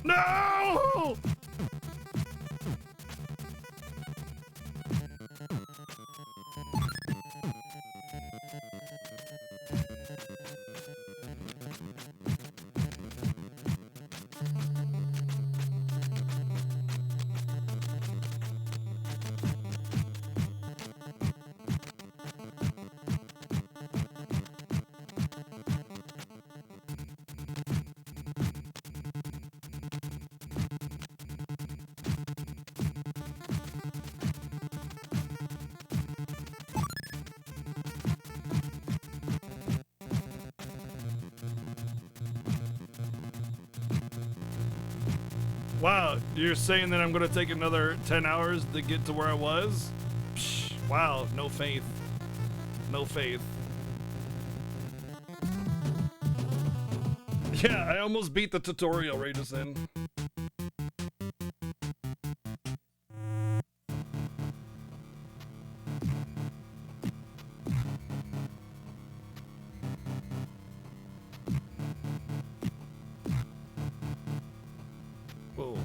No! Wow, you're saying that I'm gonna take another 10 hours to get to where I was? Psh, wow, no faith. No faith. Yeah, I almost beat the tutorial, Raidison. Whoa.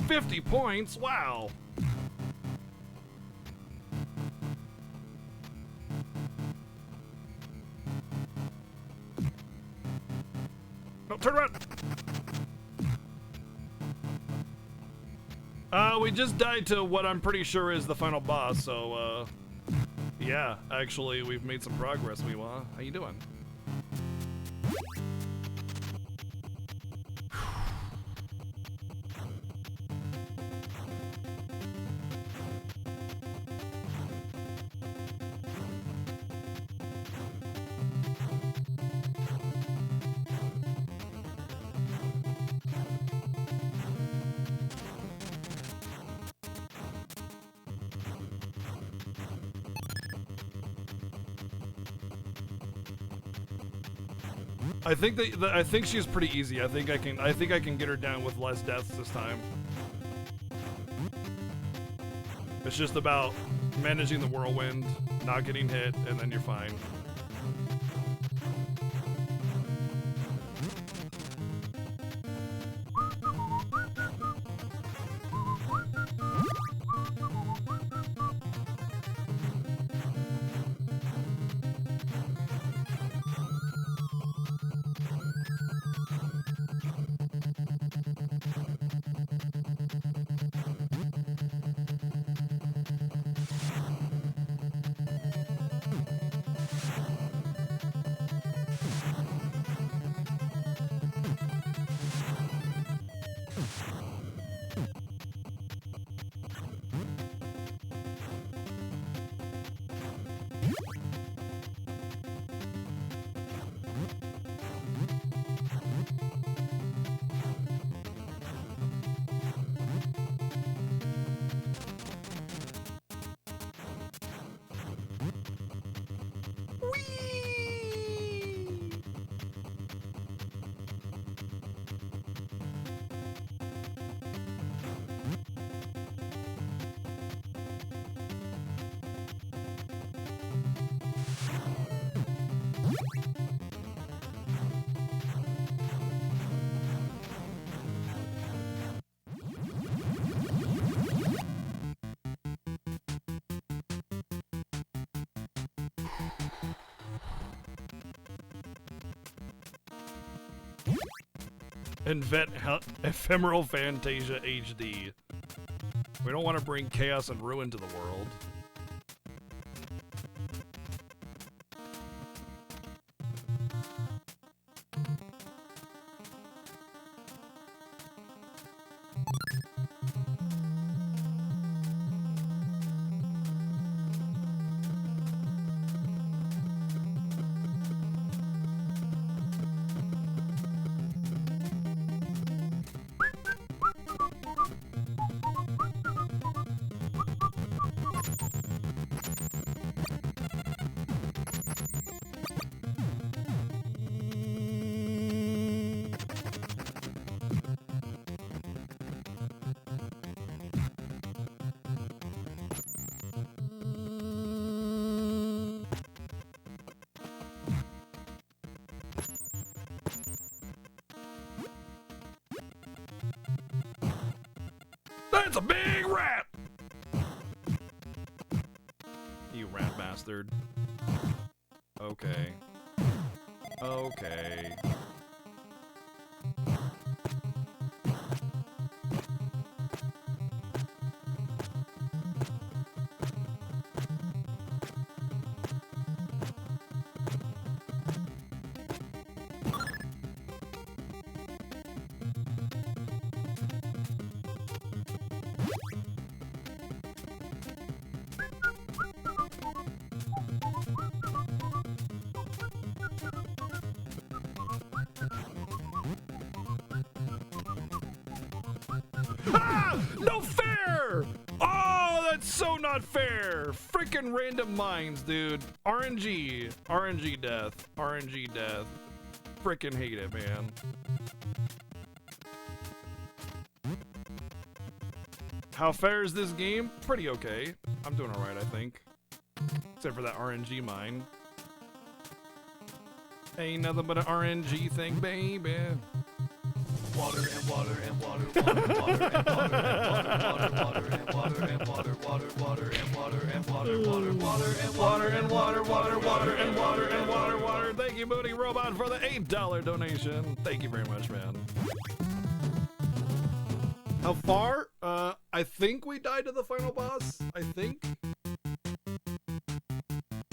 $50 points? Wow. No, turn around. We just died to what I'm pretty sure is the final boss, so, yeah, actually, we've made some progress, Weewa. How you doing? I think she's pretty easy. I think I can get her down with less deaths this time. It's just about managing the whirlwind, not getting hit, and then you're fine. Invent Ephemeral Fantasia HD. We don't want to bring chaos and ruin to the world. That's a big rat! You rat bastard. Okay. Okay. Ah! No fair! Oh, that's so not fair! Freaking random mines, dude. RNG. RNG death. RNG death. Freaking hate it, man. How fair is this game? Pretty okay. I'm doing alright, I think. Except for that RNG mine. Ain't nothing but an RNG thing, baby. Water and water and water, water, water and water and water, water and water and water, water, water and water and water, water, water and water and water, water, water and water and water, water. Thank you, Booty Robot, for the $8 donation. Thank you very much, man. How far? I think we died to the final boss. I think.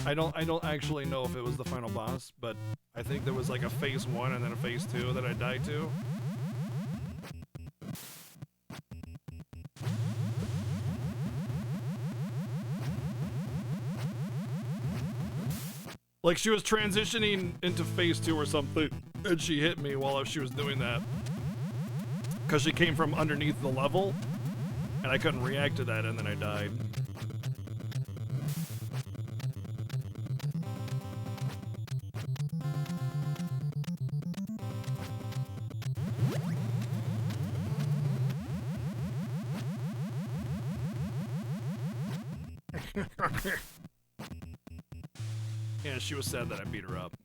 I don't actually know if it was the final boss, but I think there was like a phase 1 and then a phase 2 that I died to. Like she was transitioning into phase 2 or something, and she hit me while she was doing that. Because she came from underneath the level, and I couldn't react to that, and then I died. Yeah, she was sad that I beat her up.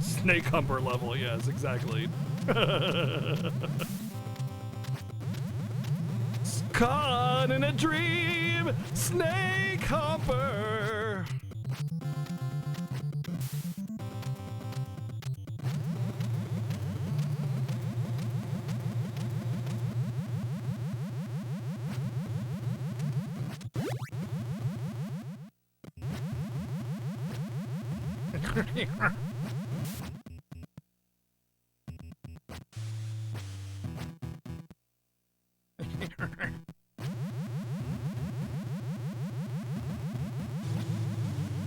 Snake Humper level, yes, exactly. Caught in a dream, Snake Humper.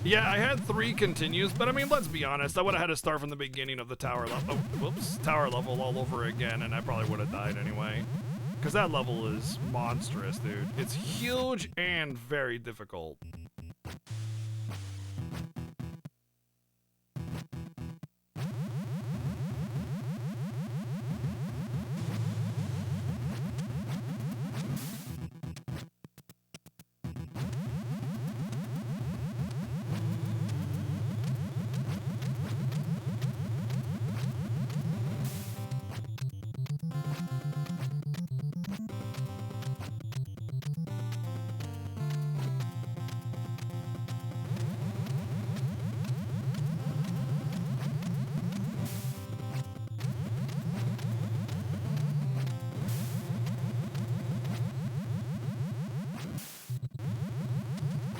Yeah, I had 3 continues, but I mean, let's be honest, I would have had to start from the beginning of the tower level. Oh, whoops, tower level all over again, and I probably would have died anyway. Because that level is monstrous, dude. It's huge and very difficult.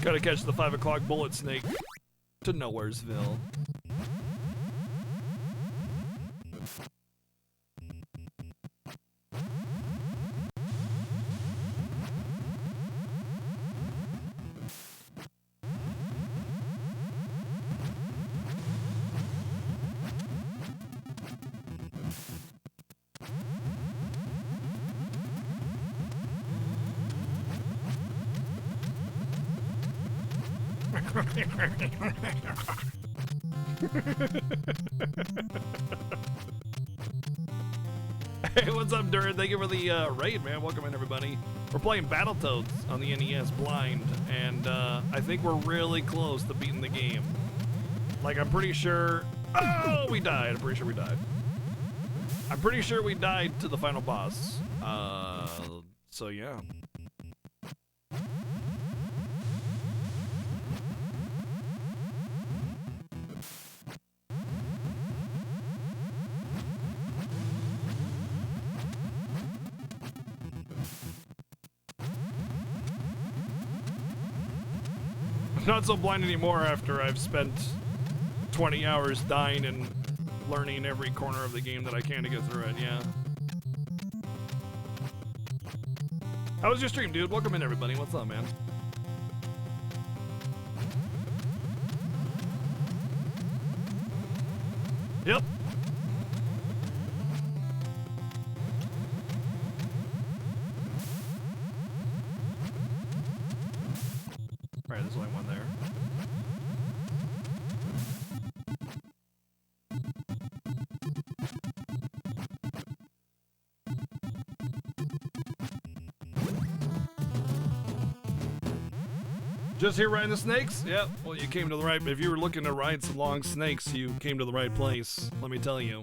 Gotta catch the 5 o'clock bullet snake to Nowheresville. Hey, what's up, Durin? Thank you for the raid, man. Welcome in, everybody. We're playing Battletoads on the NES blind, and I think we're really close to beating the game. Like, I'm pretty sure... Oh, we died. I'm pretty sure we died. I'm pretty sure we died to the final boss. So yeah. Not so blind anymore after I've spent 20 hours dying and learning every corner of the game that I can to get through it, yeah. How was your stream, dude? Welcome in, everybody. What's up, man? Yep. Right, there's only one there. Just here riding the snakes? Yep. Well, you came to the right. If you were looking to ride some long snakes, you came to the right place. Let me tell you.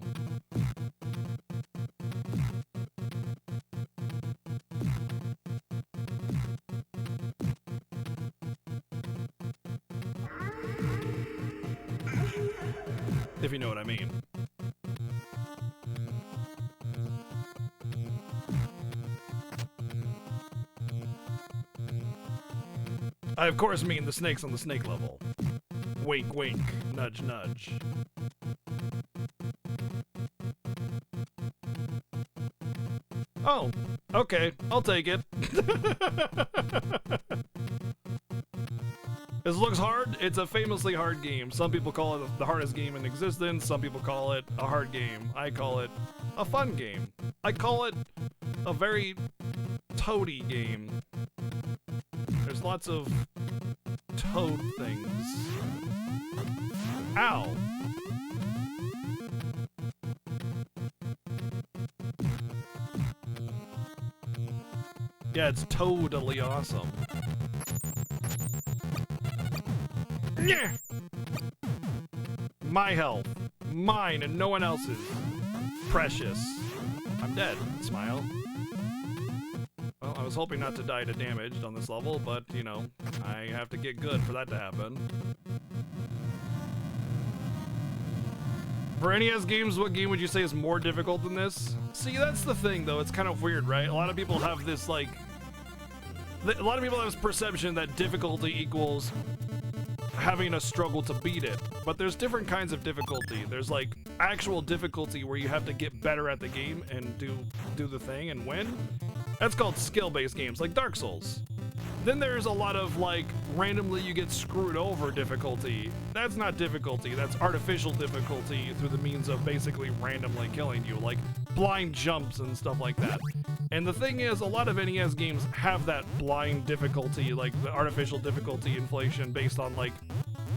If you know what I mean. I, of course, mean the snakes on the snake level. Wink, wink. Nudge, nudge. Oh, okay. I'll take it. This looks hard. It's a famously hard game. Some people call it the hardest game in existence. Some people call it a hard game. I call it a fun game. I call it a very toady game. There's lots of toad things. Ow! Yeah, it's totally awesome. Yeah. My health. Mine and no one else's. Precious. I'm dead. Smile. Well, I was hoping not to die to damage on this level, but, you know, I have to get good for that to happen. For NES games, what game would you say is more difficult than this? See, that's the thing, though. It's kind of weird, right? A lot of people have this, like... A lot of people have this perception that difficulty equals having a struggle to beat it. But there's different kinds of difficulty. There's, like, actual difficulty where you have to get better at the game and do the thing and win. That's called skill-based games, like Dark Souls. Then there's a lot of, like, randomly you get screwed over difficulty. That's not difficulty, that's artificial difficulty through the means of basically randomly killing you, like blind jumps and stuff like that. And the thing is, a lot of NES games have that blind difficulty, like the artificial difficulty inflation based on, like,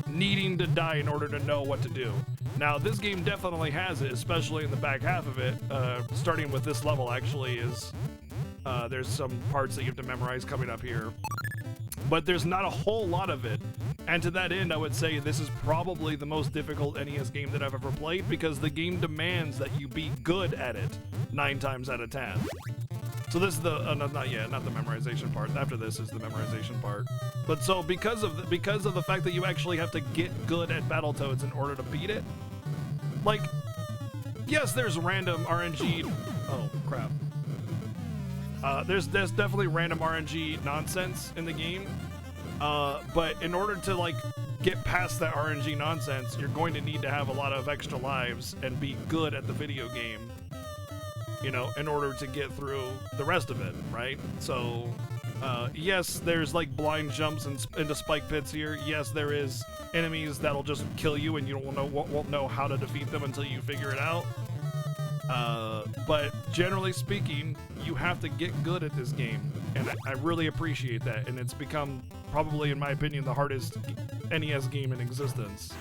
needing to die in order to know what to do. Now, this game definitely has it, especially in the back half of it. Starting with this level, actually, is... there's some parts that you have to memorize coming up here. But there's not a whole lot of it. And to that end, I would say this is probably the most difficult NES game that I've ever played, because the game demands that you be good at it 9 times out of 10. So this is the not yet, not the memorization part. After this is the memorization part. But so because of the fact that you actually have to get good at Battletoads in order to beat it, like, yes, there's random RNG. Oh crap. There's definitely random RNG nonsense in the game, but in order to, like, get past that RNG nonsense, you're going to need to have a lot of extra lives and be good at the video game, you know, in order to get through the rest of it, right? So, yes, there's, like, blind jumps into spike pits here. Yes, there is enemies that'll just kill you and you won't know how to defeat them until you figure it out. But generally speaking, you have to get good at this game, and I really appreciate that, and it's become, probably in my opinion, the hardest NES game in existence.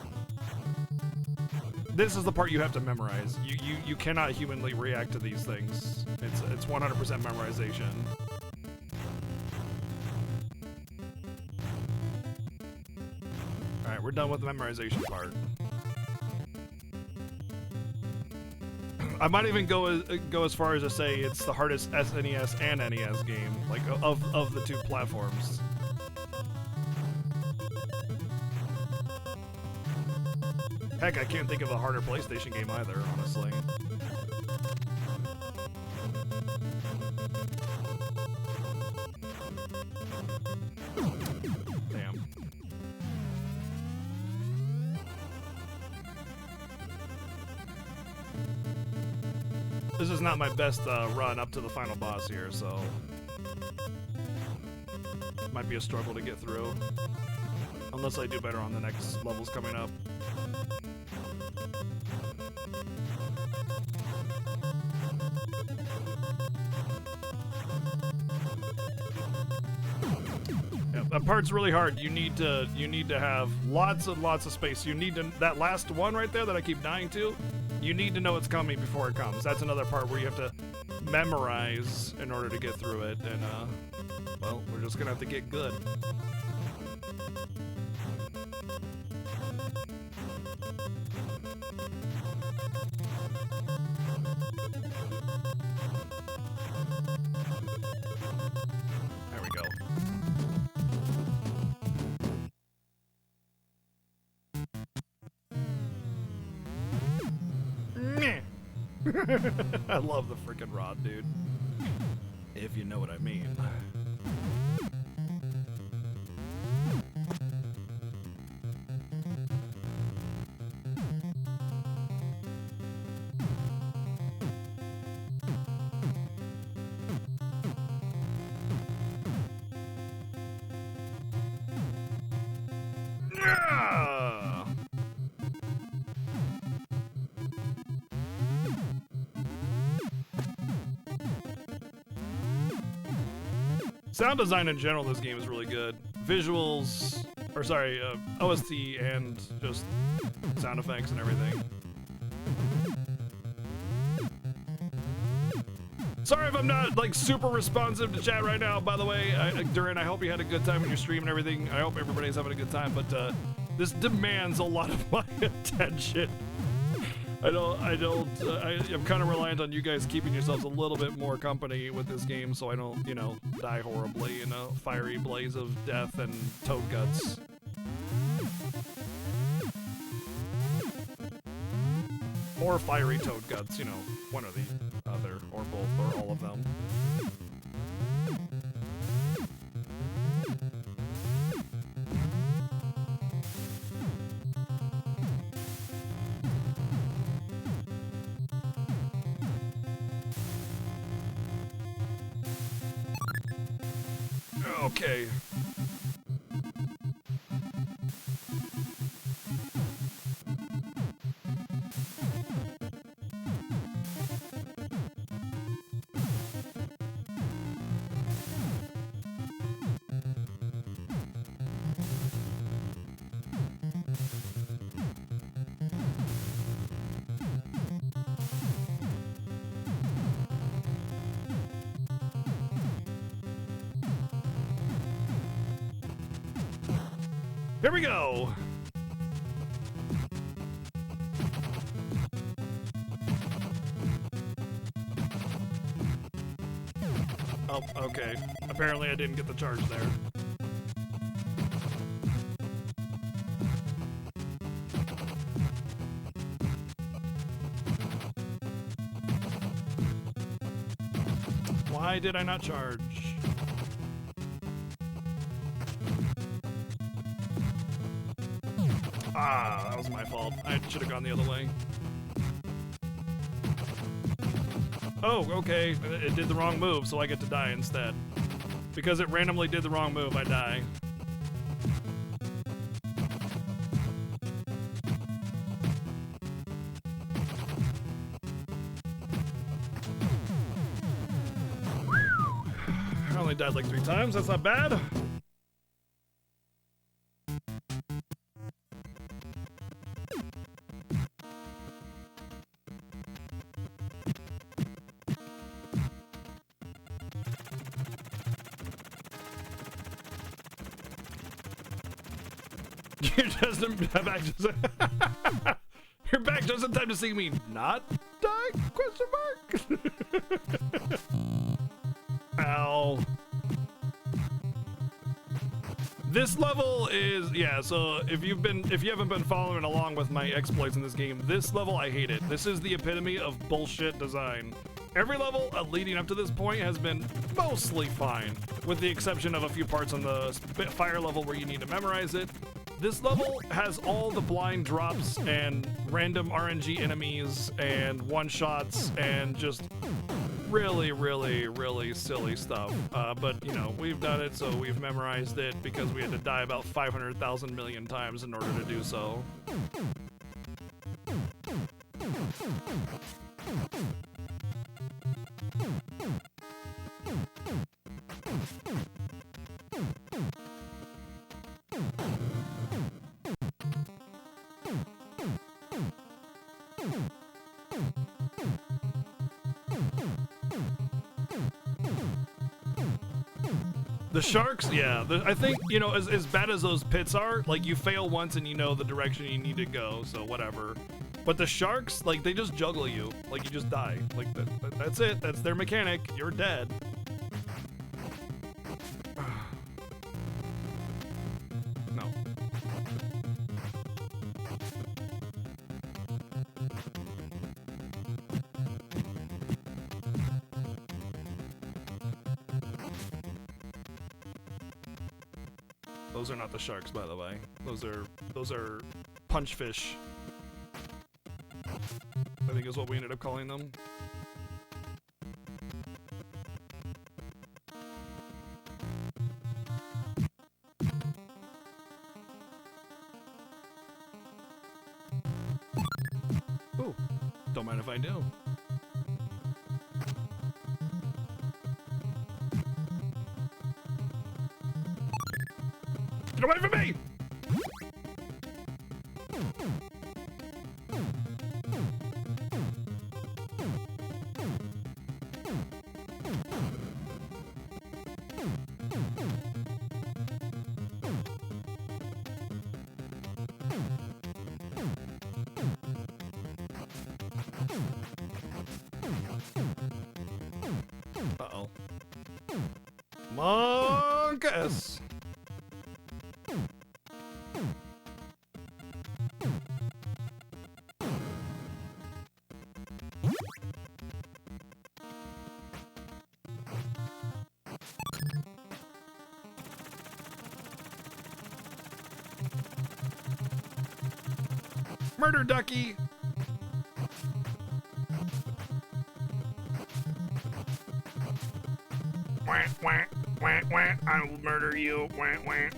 this is the part you have to memorize. You cannot humanly react to these things. It's 100% memorization. All right, we're done with the memorization part. I might even go as far as to say it's the hardest SNES and NES game, like of the two platforms. Heck, I can't think of a harder PlayStation game either, honestly. Damn. This is not my best run up to the final boss here, so might be a struggle to get through. Unless I do better on the next levels coming up. Yeah, that part's really hard. You need to have lots and lots of space. You need to, that last one right there that I keep dying to, you need to know it's coming before it comes. That's another part where you have to memorize in order to get through it, and well, we're just gonna have to get good. There we go. I love the freaking rod, dude. If you know what I mean. Yeah! Sound design in general, this game is really good. Visuals, or sorry, OST and just sound effects and everything. Sorry if I'm not like super responsive to chat right now. By the way, Duran, I hope you had a good time in your stream and everything. I hope everybody's having a good time. But this demands a lot of my attention. I'm kind of reliant on you guys keeping yourselves a little bit more company with this game, so I don't, you know, die horribly in a fiery blaze of death and toad guts. Or fiery toad guts, you know, one or the other, or both, or all of them. Okay. Here we go. Oh, okay. Apparently I didn't get the charge there. Why did I not charge? Ah, that was my fault. I should have gone the other way. Oh, okay. It did the wrong move, so I get to die instead. Because it randomly did the wrong move, I die. I only died like 3 times, that's not bad. You're just back just you're back just in time to see me not die? Question mark. Ow. This level is, yeah, so if you haven't been following along with my exploits in this game, this level I hate it. This is the epitome of bullshit design. Every level leading up to this point has been mostly fine, with the exception of a few parts on the fire level where you need to memorize it. This level has all the blind drops and random RNG enemies and one-shots and just really, really, really silly stuff. But, you know, we've done it, so we've memorized it because we had to die about 500,000 million times in order to do so. The sharks, yeah, I think, you know, as bad as those pits are, like, you fail once and you know the direction you need to go, so whatever. But the sharks, like, they just juggle you, like, you just die. Like, that's it, that's their mechanic, you're dead. No. Those are not the sharks, by the way. Those are punch fish, I think is what we ended up calling them. Ooh, don't mind if I do. Get away from me! Uh-oh. Monkus! Murder ducky! Wah, wah, wah, wah. I will murder you. Wah, wah.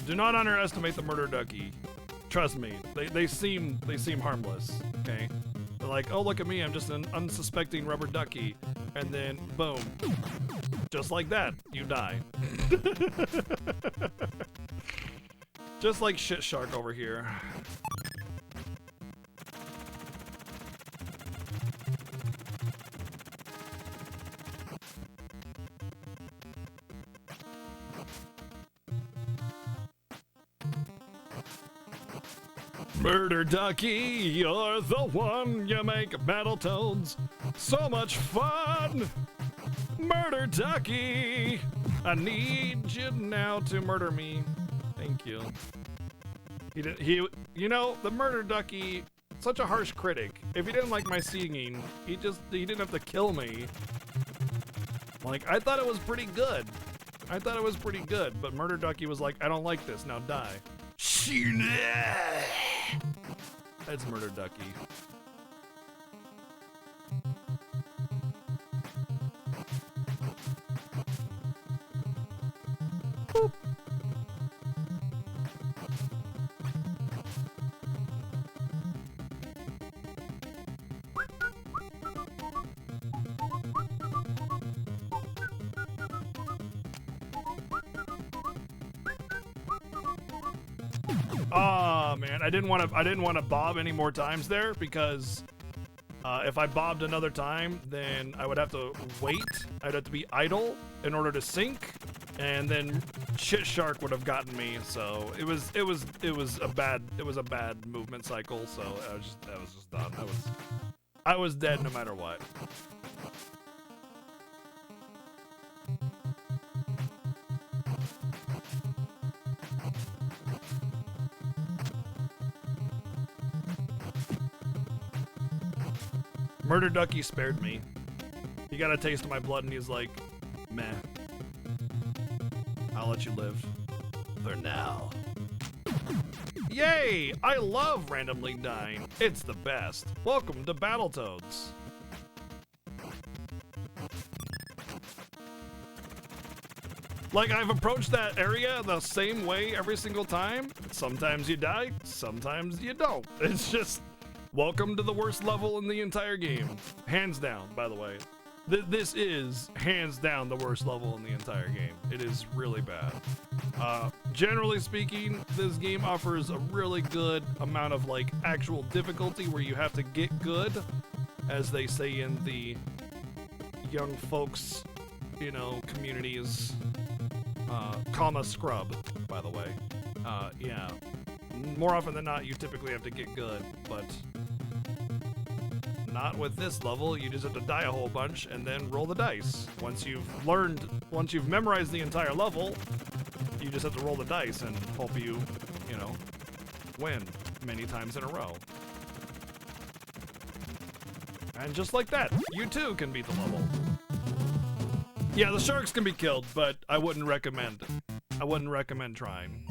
Do not underestimate the murder ducky. Trust me, they seem harmless. Okay, they're like, oh look at me, I'm just an unsuspecting rubber ducky, and then boom, just like that, you die. Just like shit shark over here. Murder Ducky, you're the one, you make Battletoads so much fun. Murder Ducky, I need you now to murder me. Thank you. You know, the Murder Ducky, such a harsh critic. If he didn't like my singing, he didn't have to kill me. Like, I thought it was pretty good. But Murder Ducky was like, I don't like this, now die. That's Murder Ducky. Boop. Oh man, I didn't want to bob any more times there because If I bobbed another time, then I would have to wait. I'd have to be idle in order to sink, and then Shit Shark would have gotten me. So it was a bad movement cycle. So I was just done. I was dead no matter what. Murder Ducky spared me. He got a taste of my blood and he's like, meh. I'll let you live. For now. Yay! I love randomly dying. It's the best. Welcome to Battletoads. Like, I've approached that area the same way every single time. Sometimes you die, sometimes you don't. It's just... Welcome to the worst level in the entire game. Hands down, by the way. This is, hands down, the worst level in the entire game. It is really bad. Generally speaking, this game offers a really good amount of, like, actual difficulty where you have to get good, as they say in the young folks, you know, communities. Comma scrub, by the way. Yeah. More often than not, you typically have to get good, but not with this level. You just have to die a whole bunch and then roll the dice. Once you've memorized the entire level, you just have to roll the dice and hope you know, win many times in a row. And just like that, you too can beat the level. Yeah, the sharks can be killed, but I wouldn't recommend it. I wouldn't recommend trying.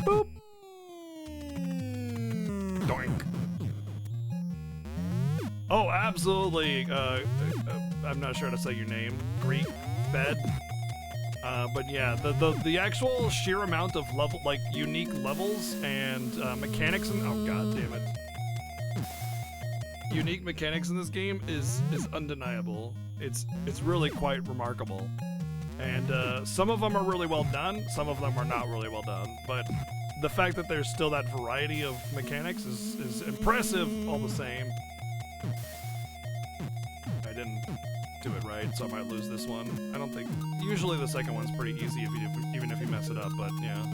Boop. Doink. Oh, absolutely. I'm not sure how to say your name. Greek bed. But yeah, the actual sheer amount of level, like unique levels and mechanics, and oh god damn it, unique mechanics in this game is undeniable. It's really quite remarkable. And some of them are really well done, some of them are not really well done, but the fact that there's still that variety of mechanics is impressive all the same. I didn't do it right, so I might lose this one. I don't think... Usually the second one's pretty easy even if you mess it up, but yeah.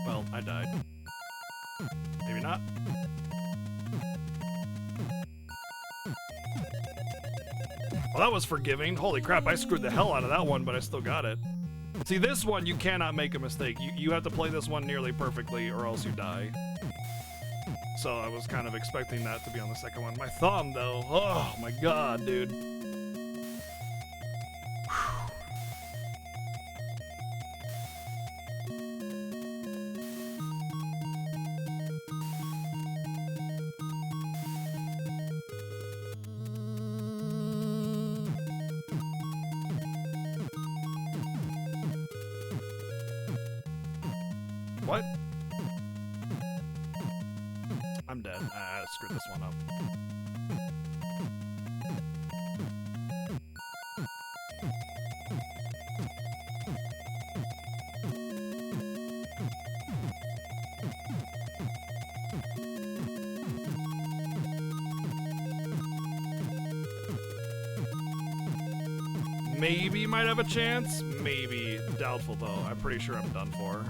Well, I died. Maybe not. Well, that was forgiving. Holy crap, I screwed the hell out of that one, but I still got it. See, this one, you cannot make a mistake. You have to play this one nearly perfectly, or else you die. So I was kind of expecting that to be on the second one. My thumb, though. Oh, my god, dude. What? I'm dead. I screwed this one up. Maybe might have a chance. Maybe. Doubtful though. I'm pretty sure I'm done for.